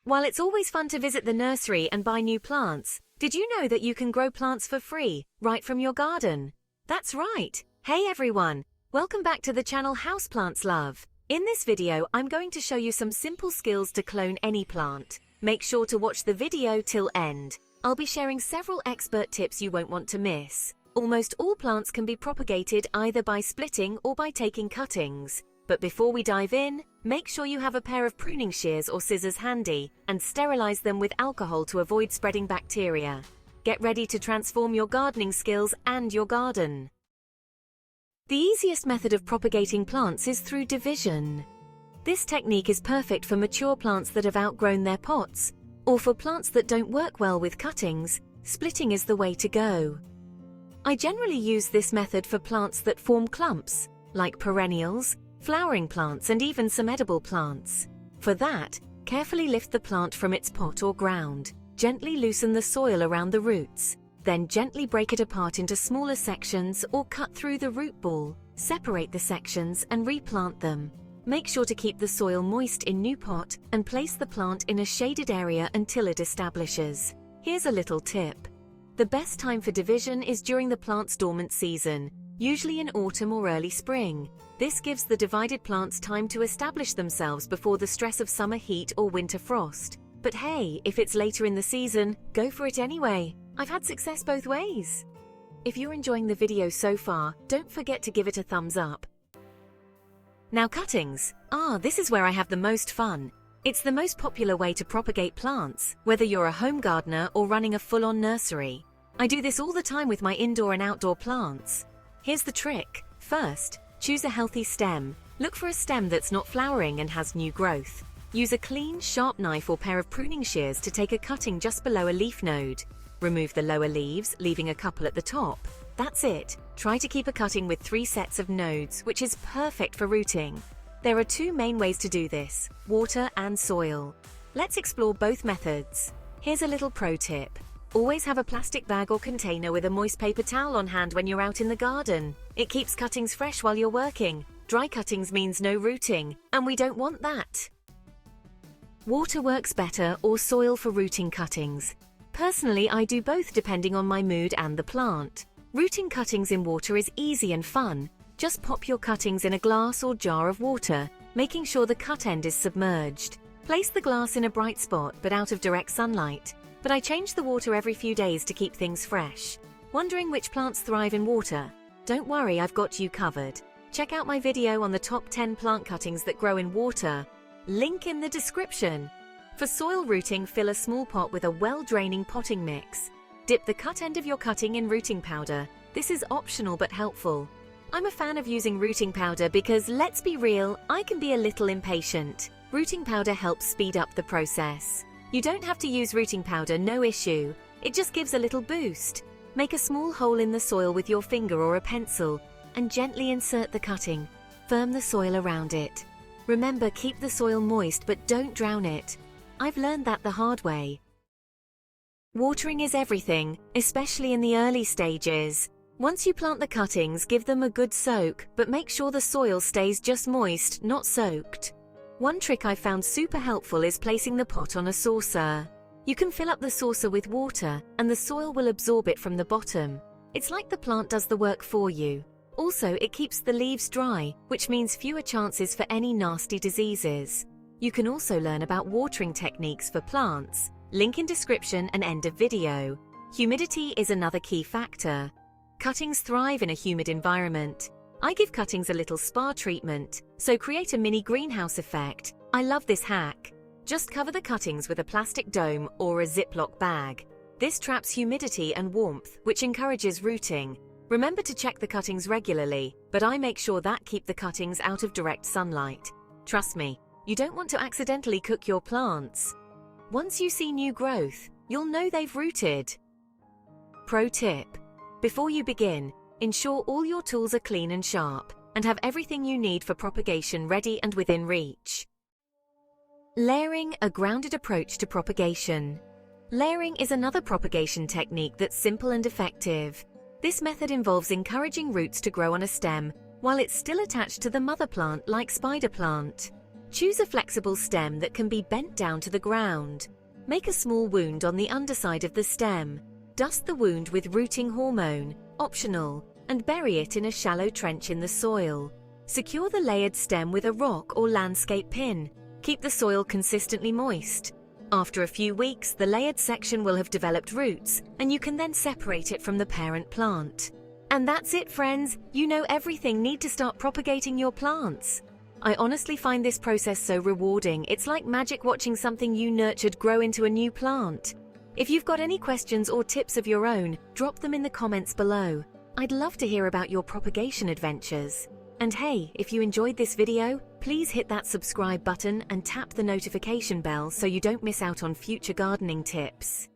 While it's always fun to visit the nursery and buy new plants, did you know that you can grow plants for free, right from your garden? That's right! Hey everyone! Welcome back to the channel Houseplantslove. In this video, I'm going to show you some simple skills to clone any plant. Make sure to watch the video till end. I'll be sharing several expert tips you won't want to miss. Almost all plants can be propagated either by splitting or by taking cuttings. But before we dive in, make sure you have a pair of pruning shears or scissors handy and sterilize them with alcohol to avoid spreading bacteria. Get ready to transform your gardening skills and your garden. The easiest method of propagating plants is through division. This technique is perfect for mature plants that have outgrown their pots, or for plants that don't work well with cuttings. Splitting is the way to go. I generally use this method for plants that form clumps, like perennials, flowering plants, and even some edible plants. For that, carefully lift the plant from its pot or ground. Gently loosen the soil around the roots. Then gently break it apart into smaller sections or cut through the root ball. Separate the sections and replant them. Make sure to keep the soil moist in new pot and place the plant in a shaded area until it establishes. Here's a little tip. The best time for division is during the plant's dormant season, usually in autumn or early spring. This gives the divided plants time to establish themselves before the stress of summer heat or winter frost. But hey, if it's later in the season, go for it anyway. I've had success both ways. If you're enjoying the video so far, don't forget to give it a thumbs up. Now cuttings. This is where I have the most fun. It's the most popular way to propagate plants, whether you're a home gardener or running a full-on nursery. I do this all the time with my indoor and outdoor plants. Here's the trick. First, choose a healthy stem. Look for a stem that's not flowering and has new growth. Use a clean, sharp knife or pair of pruning shears to take a cutting just below a leaf node. Remove the lower leaves, leaving a couple at the top. That's it. Try to keep a cutting with 3 sets of nodes, which is perfect for rooting. There are 2 main ways to do this: water and soil. Let's explore both methods. Here's a little pro tip. Always have a plastic bag or container with a moist paper towel on hand when you're out in the garden. It keeps cuttings fresh while you're working. Dry cuttings means no rooting, and we don't want that. Water works better, or soil for rooting cuttings. Personally, I do both depending on my mood and the plant. Rooting cuttings in water is easy and fun. Just pop your cuttings in a glass or jar of water, making sure the cut end is submerged. Place the glass in a bright spot but out of direct sunlight. But I change the water every few days to keep things fresh. Wondering which plants thrive in water? Don't worry, I've got you covered. Check out my video on the top 10 plant cuttings that grow in water. Link in the description. For soil rooting, fill a small pot with a well-draining potting mix. Dip the cut end of your cutting in rooting powder. This is optional but helpful. I'm a fan of using rooting powder because, let's be real, I can be a little impatient. Rooting powder helps speed up the process. You don't have to use rooting powder, no issue. It just gives a little boost. Make a small hole in the soil with your finger or a pencil and gently insert the cutting. Firm the soil around it. Remember, keep the soil moist but don't drown it. I've learned that the hard way. Watering is everything, especially in the early stages. Once you plant the cuttings, give them a good soak, but make sure the soil stays just moist, not soaked. One trick I found super helpful is placing the pot on a saucer. You can fill up the saucer with water, and the soil will absorb it from the bottom. It's like the plant does the work for you. Also, it keeps the leaves dry, which means fewer chances for any nasty diseases. You can also learn about watering techniques for plants. Link in description and end of video. Humidity is another key factor. Cuttings thrive in a humid environment. I give cuttings a little spa treatment, so create a mini greenhouse effect. I love this hack. Just cover the cuttings with a plastic dome or a Ziploc bag. This traps humidity and warmth, which encourages rooting. Remember to check the cuttings regularly, but I make sure that keep the cuttings out of direct sunlight. Trust me, you don't want to accidentally cook your plants. Once you see new growth, you'll know they've rooted. Pro tip. Before you begin, ensure all your tools are clean and sharp, and have everything you need for propagation ready and within reach. Layering, a grounded approach to propagation. Layering is another propagation technique that's simple and effective. This method involves encouraging roots to grow on a stem while it's still attached to the mother plant like spider plant. Choose a flexible stem that can be bent down to the ground. Make a small wound on the underside of the stem. Dust the wound with rooting hormone, optional, and bury it in a shallow trench in the soil. Secure the layered stem with a rock or landscape pin. Keep the soil consistently moist. After a few weeks, the layered section will have developed roots, and you can then separate it from the parent plant. And that's it, friends. You know everything need to start propagating your plants. I honestly find this process so rewarding. It's like magic watching something you nurtured grow into a new plant. If you've got any questions or tips of your own, drop them in the comments below. I'd love to hear about your propagation adventures. And hey, if you enjoyed this video, please hit that subscribe button and tap the notification bell so you don't miss out on future gardening tips.